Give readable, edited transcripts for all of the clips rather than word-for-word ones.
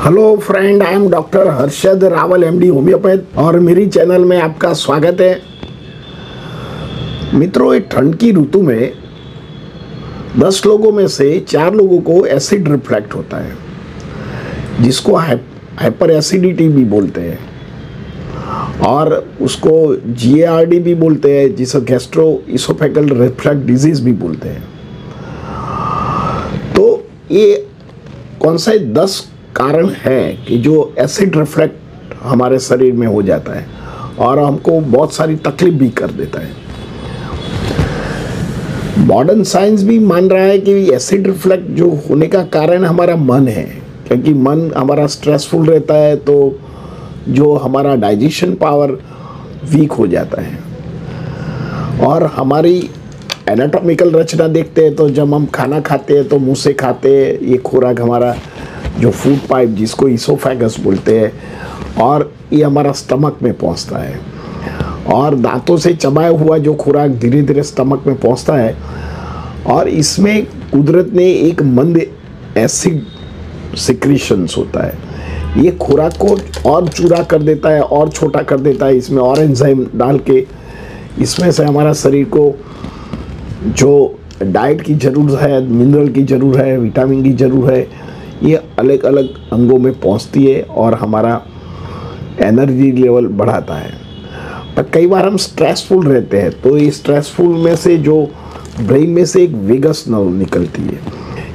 Hello friend, I am doctor Harshad Rawal MD homeopath और मेरी channel में आपका स्वागत है। मित्रों, ये ठंड की ऋतु में 10 लोगों में से 4 लोगों को एसिड रिफ्लेक्ट होता है, जिसको हाइपर एसिडिटी भी बोलते हैं और उसको GARD भी बोलते हैं, जिसे गैस्ट्रो इसोफेगल रिफ्लक्स डिजीज भी बोलते हैं। तो ये कौन सा 10 कारण है कि जो एसिड रिफ्लेक्ट हमारे शरीर में हो जाता है और हमको बहुत सारी तकलीफ भी कर देता है। मॉडर्न साइंस भी मान रहा है कि एसिड रिफ्लेक्ट जो होने का कारण हमारा मन है, क्योंकि मन हमारा स्ट्रेसफुल रहता है तो जो हमारा डाइजेशन पावर वीक हो जाता है। और हमारी एनाटॉमिकल रचना देखते हैं तो जब हम खाना खाते हैं तो मुंह से खाते हैं, ये खुराक हमारा जो फूड पाइप जिसको इसोफेगस बोलते हैं और ये हमारा स्टमक में पहुंचता है और दांतों से चबाया हुआ जो खुराक धीरे धीरे स्टमक में पहुंचता है और इसमें कुदरत ने एक मंद एसिड सिक्रीशंस होता है। ये खुराक को और चूरा कर देता है और छोटा कर देता है, इसमें और एंजाइम डाल के इसमें से हमारा शरीर को जो डाइट की ज़रूरत है, मिनरल की ज़रूरत है, विटामिन की ज़रूरत है, ये अलग अलग अंगों में पहुंचती है और हमारा एनर्जी लेवल बढ़ाता है। पर कई बार हम स्ट्रेसफुल रहते हैं तो ये स्ट्रेसफुल में से जो ब्रेन में से एक वेगस नर्व निकलती है।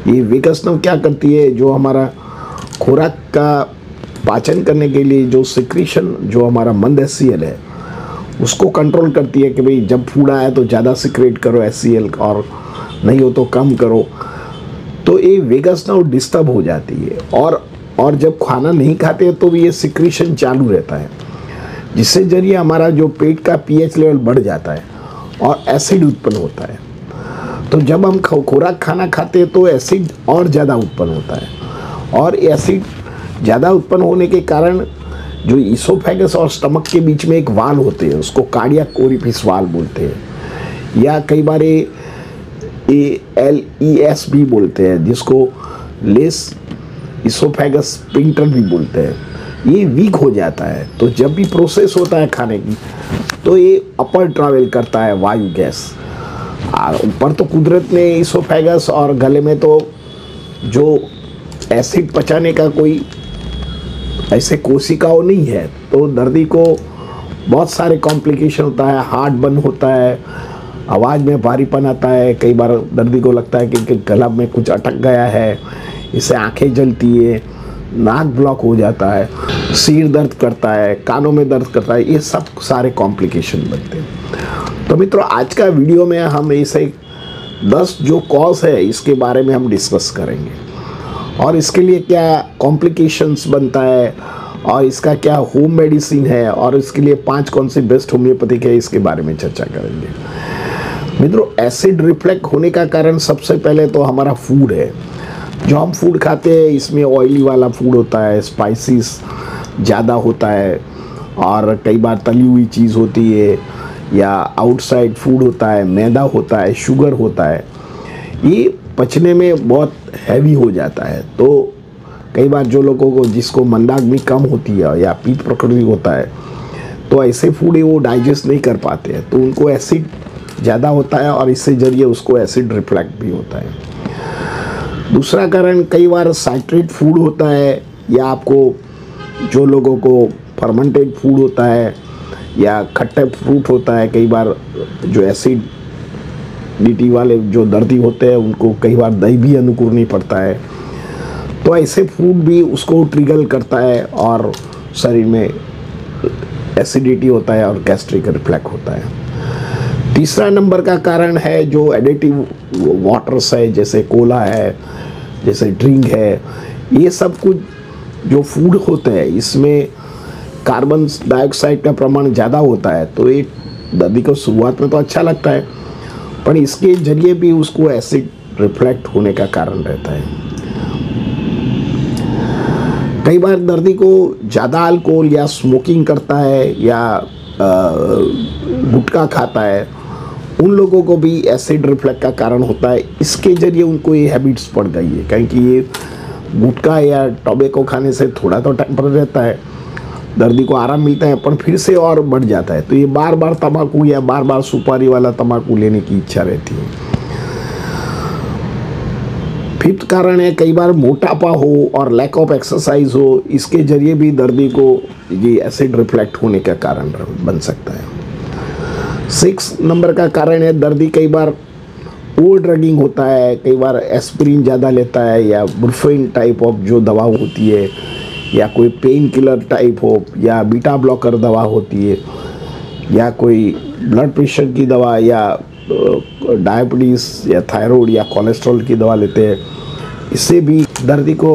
ये वेगस नर्व क्या करती है, जो हमारा खुराक का पाचन करने के लिए जो सिक्रीशन जो हमारा मंद HCl है उसको कंट्रोल करती है कि भाई जब फूड आया तो ज़्यादा सिक्रेट करो HCl और नहीं हो तो कम करो। तो ये वेगस नर्व डिस्टर्ब हो जाती है और जब खाना नहीं खाते तो भी ये सिक्रीशन चालू रहता है, जिससे जरिए हमारा जो पेट का pH लेवल बढ़ जाता है और एसिड उत्पन्न होता है। तो जब हम खुराक खाना खाते हैं तो एसिड और ज़्यादा उत्पन्न होता है और एसिड ज़्यादा उत्पन्न होने के कारण जो इसोफेगस और स्टमक के बीच में एक वाल होते हैं उसको कार्डियक ओरिफिस वाल बोलते हैं, या कई बार ALES भी बोलते हैं, जिसको लेस इसोफेगस स्फिंक्टर भी बोलते हैं। ये वीक हो जाता है तो जब भी प्रोसेस होता है खाने की तो ये अपर ट्रैवल करता है वायु गैस। ऊपर तो कुदरत ने इसोफेगस और गले में तो जो एसिड पचाने का कोई ऐसे कोशिकाओं नहीं है, तो दर्दी को बहुत सारे कॉम्प्लिकेशन होता है, हार्ट बंद होता है, आवाज़ में भारीपन आता है, कई बार दर्दी को लगता है कि गला में कुछ अटक गया है, इससे आंखें जलती है, नाक ब्लॉक हो जाता है, सिर दर्द करता है, कानों में दर्द करता है, ये सब सारे कॉम्प्लिकेशन बनते हैं। तो मित्रों, आज का वीडियो में हम ऐसे 10 जो कॉज है इसके बारे में हम डिस्कस करेंगे और इसके लिए क्या कॉम्प्लिकेशंस बनता है और इसका क्या होम मेडिसिन है और इसके लिए 5 कौन सी बेस्ट होम्योपैथिक है, इसके बारे में चर्चा करेंगे। मित्रों, एसिड रिफ्लेक्ट होने का कारण सबसे पहले तो हमारा फूड है। जो हम फूड खाते हैं इसमें ऑयली वाला फूड होता है, स्पाइसेस ज़्यादा होता है और कई बार तली हुई चीज़ होती है या आउटसाइड फूड होता है, मैदा होता है, शुगर होता है, ये पचने में बहुत हैवी हो जाता है। तो कई बार जो लोगों को जिसको मंदाग्नि कम होती है या पित्त प्रकृति होता है तो ऐसे फूड वो डाइजेस्ट नहीं कर पाते हैं, तो उनको एसिड ज़्यादा होता है और इससे जरिए उसको एसिड रिफ्लेक्ट भी होता है। दूसरा कारण कई बार साइट्रेट फूड होता है, या आपको जो लोगों को फर्मेंटेड फूड होता है या खट्टे फ्रूट होता है, कई बार जो एसिडिटी वाले जो दर्दी होते हैं उनको कई बार दही भी अनुकूल नहीं पड़ता है, तो ऐसे फूड भी उसको ट्रिगर करता है और शरीर में एसिडिटी होता है और गैस्ट्रिक रिफ्लेक्ट होता है। तीसरा नंबर का कारण है जो एडिटिव वाटर्स है, जैसे कोला है, जैसे ड्रिंक है, ये सब कुछ जो फूड होते हैं इसमें कार्बन डाइऑक्साइड का प्रमाण ज़्यादा होता है। तो ये दर्दी को शुरुआत में तो अच्छा लगता है पर इसके जरिए भी उसको एसिड रिफ्लेक्ट होने का कारण रहता है। कई बार दर्दी को ज़्यादा अल्कोहल या स्मोकिंग करता है या गुटखा खाता है, उन लोगों को भी एसिड रिफ्लेक्ट का कारण होता है। इसके जरिए उनको ये हैबिट्स पड़ गई है, क्योंकि ये गुटखा या टोबैको खाने से थोड़ा तो टेम्पररी रहता है, दर्दी को आराम मिलता है, पर फिर से और बढ़ जाता है। तो ये बार बार तंबाकू या बार बार सुपारी वाला तंबाकू लेने की इच्छा रहती है। फिफ्थ कारण है कई बार मोटापा हो और लैक ऑफ एक्सरसाइज हो, इसके जरिए भी दर्दी को ये एसिड रिफ्लेक्ट होने का कारण बन सकता है। 6 नंबर का कारण है दर्दी कई बार ओवर ड्रगिंग होता है, कई बार एस्पिरिन ज़्यादा लेता है या बुरफिन टाइप ऑफ जो दवा होती है, या कोई पेन किलर टाइप हो, या बीटा ब्लॉकर दवा होती है, या कोई ब्लड प्रेशर की दवा, या डायबिटीज़ या थायराइड या कोलेस्ट्रॉल की दवा लेते हैं। इससे भी दर्दी को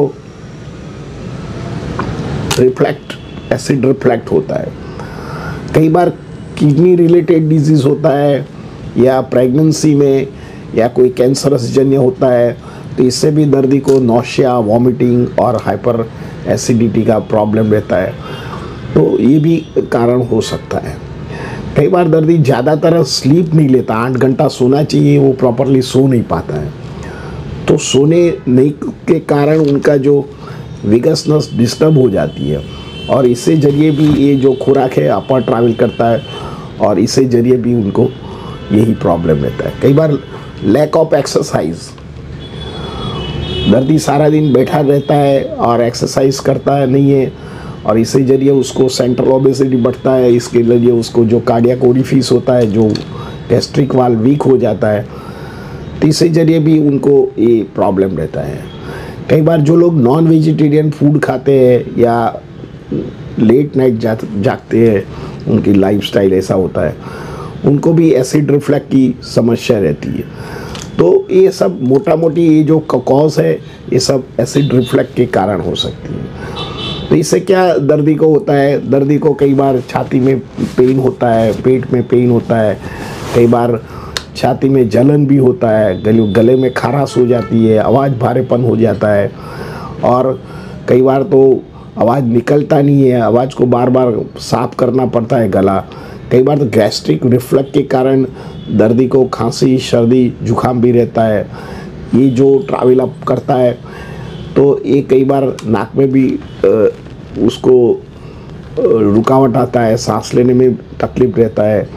एसिड रिफ्लेक्ट होता है। कई बार किडनी रिलेटेड डिजीज़ होता है, या प्रेगनेंसी में या कोई कैंसरस जन्य होता है, तो इससे भी दर्दी को नौशिया, वॉमिटिंग और हाइपर एसिडिटी का प्रॉब्लम रहता है। तो ये भी कारण हो सकता है। कई बार दर्दी ज़्यादातर स्लीप नहीं लेता, 8 घंटा सोना चाहिए, वो प्रॉपरली सो नहीं पाता है। तो सोने नहीं के कारण उनका जो विगसनेस डिस्टर्ब हो जाती है, और इससे जरिए भी ये जो खुराक है अपर ट्रैवल करता है, और इससे जरिए भी उनको यही प्रॉब्लम रहता है। कई बार लैक ऑफ एक्सरसाइज, दर्दी सारा दिन बैठा रहता है और एक्सरसाइज करता है नहीं है, और इससे जरिए उसको सेंट्रल ओबेसिटी बढ़ता है। इसके जरिए उसको जो कार्डियक ओरिफिस होता है, जो गैस्ट्रिक वाल्व वीक हो जाता है, तो इससे जरिए भी उनको ये प्रॉब्लम रहता है। कई बार जो लोग नॉन वेजिटेरियन फूड खाते हैं या लेट नाइट जागते हैं, उनकी लाइफस्टाइल ऐसा होता है, उनको भी एसिड रिफ्लेक्ट की समस्या रहती है। तो ये सब मोटा मोटी ये जो कॉज है, ये सब एसिड रिफ्लेक्ट के कारण हो सकती है। तो इससे क्या दर्दी को होता है, दर्दी को कई बार छाती में पेन होता है, पेट में पेन होता है, कई बार छाती में जलन भी होता है, गले में खराश हो जाती है, आवाज़ भारेपन हो जाता है, और कई बार तो आवाज़ निकलता नहीं है, आवाज़ को बार बार साफ करना पड़ता है गला। कई बार तो गैस्ट्रिक रिफ्लक्स के कारण दर्दी को खांसी, सर्दी, जुकाम भी रहता है। ये जो ट्रैवल अप करता है तो ये कई बार नाक में भी उसको रुकावट आता है, सांस लेने में तकलीफ रहता है,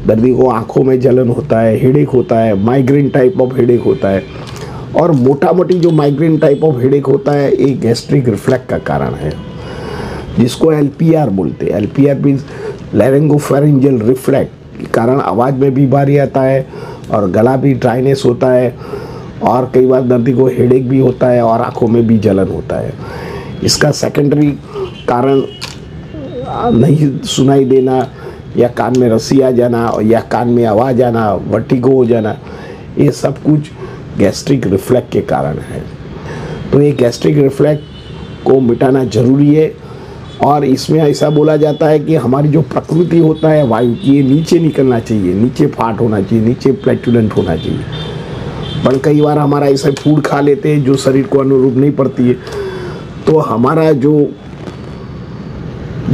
दर्दी को आँखों में जलन होता है, हेडेक होता है, माइग्रेन टाइप ऑफ हेडेक होता है। और मोटा मोटी जो माइग्रेन टाइप ऑफ हेडेक होता है, ये गैस्ट्रिक रिफ्लक्स का कारण है, जिसको LPR बोलते हैं। LPR मीन्स लैरिंगोफेरेंजियल रिफ्लक्स के कारण आवाज़ में भी भारी आता है, और गला भी ड्राइनेस होता है, और कई बार दर्दी को हेडेक भी होता है, और आँखों में भी जलन होता है। इसका सेकेंडरी कारण नहीं सुनाई देना, या कान में रस्सी आ जाना, या कान में आवाज़ आना, वर्टिगो हो जाना, ये सब कुछ गैस्ट्रिक रिफ्लक्स के कारण है। तो ये गैस्ट्रिक रिफ्लक्स को मिटाना ज़रूरी है। और इसमें ऐसा बोला जाता है कि हमारी जो प्रकृति होता है वायु की, ये नीचे निकलना चाहिए, नीचे फाट होना चाहिए, नीचे फ्लैटुलेंट होना चाहिए। पर कई बार हमारा ऐसा फूड खा लेते हैं जो शरीर को अनुरूप नहीं पड़ती है, तो हमारा जो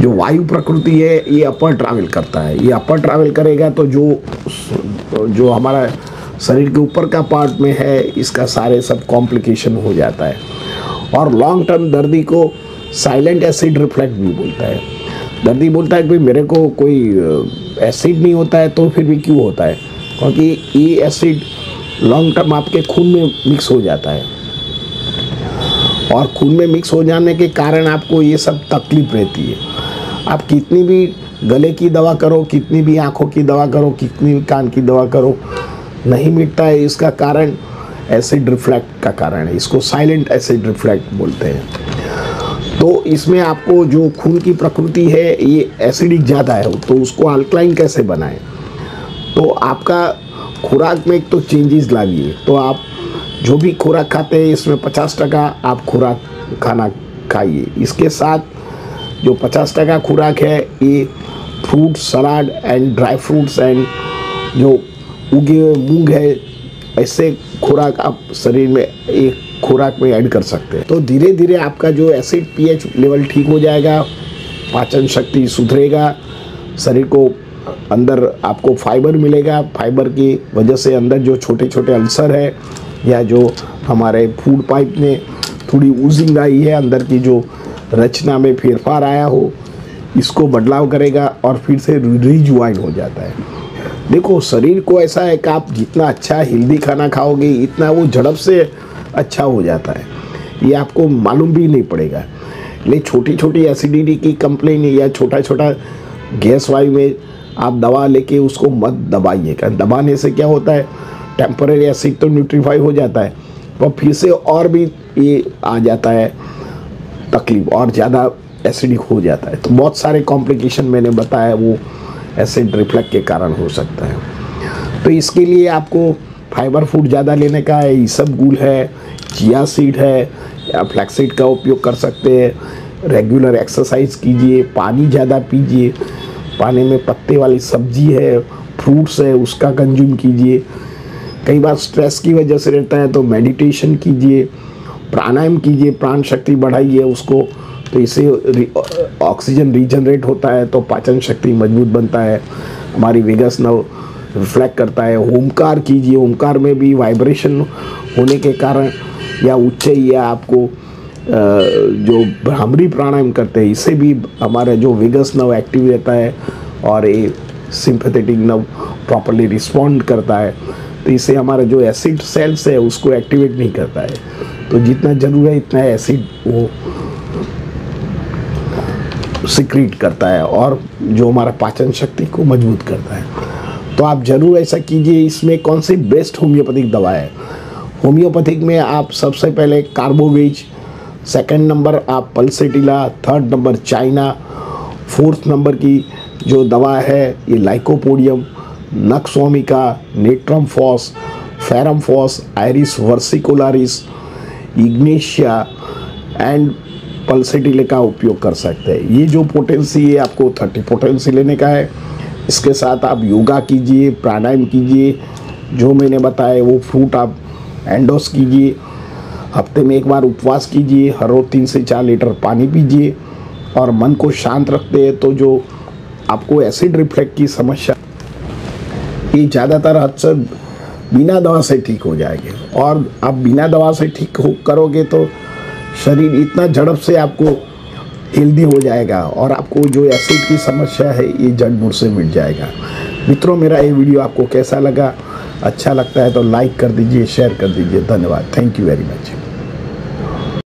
वायु प्रकृति है ये अपर ट्रैवल करता है। ये अपर ट्रैवल करेगा तो जो हमारा शरीर के ऊपर का पार्ट में है, इसका सारे सब कॉम्प्लिकेशन हो जाता है। और लॉन्ग टर्म दर्दी को साइलेंट एसिड रिफ्लक्स भी बोलता है। दर्दी बोलता है कि मेरे को कोई एसिड नहीं होता है, तो फिर भी क्यों होता है? क्योंकि ये एसिड लॉन्ग टर्म आपके खून में मिक्स हो जाता है, और खून में मिक्स हो जाने के कारण आपको ये सब तकलीफ रहती है। आप कितनी भी गले की दवा करो, कितनी भी आँखों की दवा करो, कितनी भी कान की दवा करो, नहीं मिटता है। इसका कारण एसिड रिफ्लक्स का कारण है। इसको साइलेंट एसिड रिफ्लक्स बोलते हैं। तो इसमें आपको जो खून की प्रकृति है ये एसिडिक ज़्यादा है, तो उसको अल्कलाइन कैसे बनाएं? तो आपका खुराक में एक तो चेंजेस लाइए। तो आप जो भी खुराक खाते हैं इसमें 50% आप खुराक खाना खाइए। इसके साथ जो 50% खुराक है ये fruit salad and dry fruits and जो उगे हुए मूंग है, ऐसे खुराक आप शरीर में एक खुराक में ऐड कर सकते हैं। तो धीरे धीरे आपका जो एसिड pH लेवल ठीक हो जाएगा, पाचन शक्ति सुधरेगा, शरीर को अंदर आपको फाइबर मिलेगा। फाइबर की वजह से अंदर जो छोटे छोटे अल्सर है या जो हमारे फूड पाइप में थोड़ी ऊजिंग आई है, अंदर की जो रचना में फेरफार आया हो, इसको बदलाव करेगा और फिर से रिज्वाइन हो जाता है। देखो शरीर को ऐसा है कि आप जितना अच्छा हेल्दी खाना खाओगे इतना वो झड़प से अच्छा हो जाता है, ये आपको मालूम भी नहीं पड़ेगा। लेकिन छोटी छोटी एसिडिटी की कंप्लेन या छोटा छोटा गैस वायु में आप दवा लेके उसको मत दबाइएगा। दबाने से क्या होता है, टेम्पररी एसिड तो न्यूट्रीफाई हो जाता है और फिर से और भी ये आ जाता है तकलीफ, और ज़्यादा एसिडिक हो जाता है। तो बहुत सारे कॉम्प्लिकेशन मैंने बताया वो एसिड रिफ्लक्स के कारण हो सकता है। तो इसके लिए आपको फाइबर फूड ज़्यादा लेने का है, इसबगोल है, चिया सीड है या फ्लैक्सीड का उपयोग कर सकते हैं। रेगुलर एक्सरसाइज कीजिए, पानी ज़्यादा पीजिए, पानी में पत्ते वाली सब्जी है, फ्रूट्स है, उसका कंज्यूम कीजिए। कई बार स्ट्रेस की वजह से रहता है तो मेडिटेशन कीजिए, प्राणायाम कीजिए, प्राण शक्ति बढ़ाइए उसको, तो इससे ऑक्सीजन रीजनरेट होता है तो पाचन शक्ति मजबूत बनता है, हमारी वेगस नर्व रिफ्लेक्ट करता है। ओमकार कीजिए, ओमकार में भी वाइब्रेशन होने के कारण या उच्च या आपको जो भ्रामरी प्राणायाम करते हैं इससे भी हमारा जो वेगस नर्व एक्टिव रहता है और ये सिंपैथेटिक नर्व प्रॉपर्ली रिस्पॉन्ड करता है, तो इससे हमारा जो एसिड सेल्स है उसको एक्टिवेट नहीं करता है। तो जितना जरूर है इतना एसिड वो सिक्रीट करता है और जो हमारा पाचन शक्ति को मजबूत करता है। तो आप जरूर ऐसा कीजिए। इसमें कौन सी बेस्ट होम्योपैथिक दवा है? होम्योपैथिक में आप सबसे पहले कार्बोवेज, सेकंड नंबर आप pulsatilla, third number china, fourth number की जो दवा है ये lycopodium, nux vomica, natrum phos, ferrum phos, iris versicolor, ignatia and pulsatilla का उपयोग कर सकते हैं। ये जो पोटेंसी है आपको 30 पोटेंसी लेने का है। इसके साथ आप योगा कीजिए, प्राणायाम कीजिए, जो मैंने बताया वो फ्रूट आप एंडोस कीजिए, हफ्ते में एक बार उपवास कीजिए, हर रोज 3 से 4 लीटर पानी पीजिए और मन को शांत रखते हैं तो जो आपको एसिड रिफ्लक्स की समस्या ये ज़्यादातर हद से बिना दवा से ठीक हो जाएगी। और आप बिना दवा से ठीक करोगे तो शरीर इतना झड़प से आपको हेल्दी हो जाएगा और आपको जो एसिड की समस्या है ये जड़ से मिट जाएगा। मित्रों, मेरा ये वीडियो आपको कैसा लगा? अच्छा लगता है तो लाइक कर दीजिए, शेयर कर दीजिए। धन्यवाद। Thank you very much.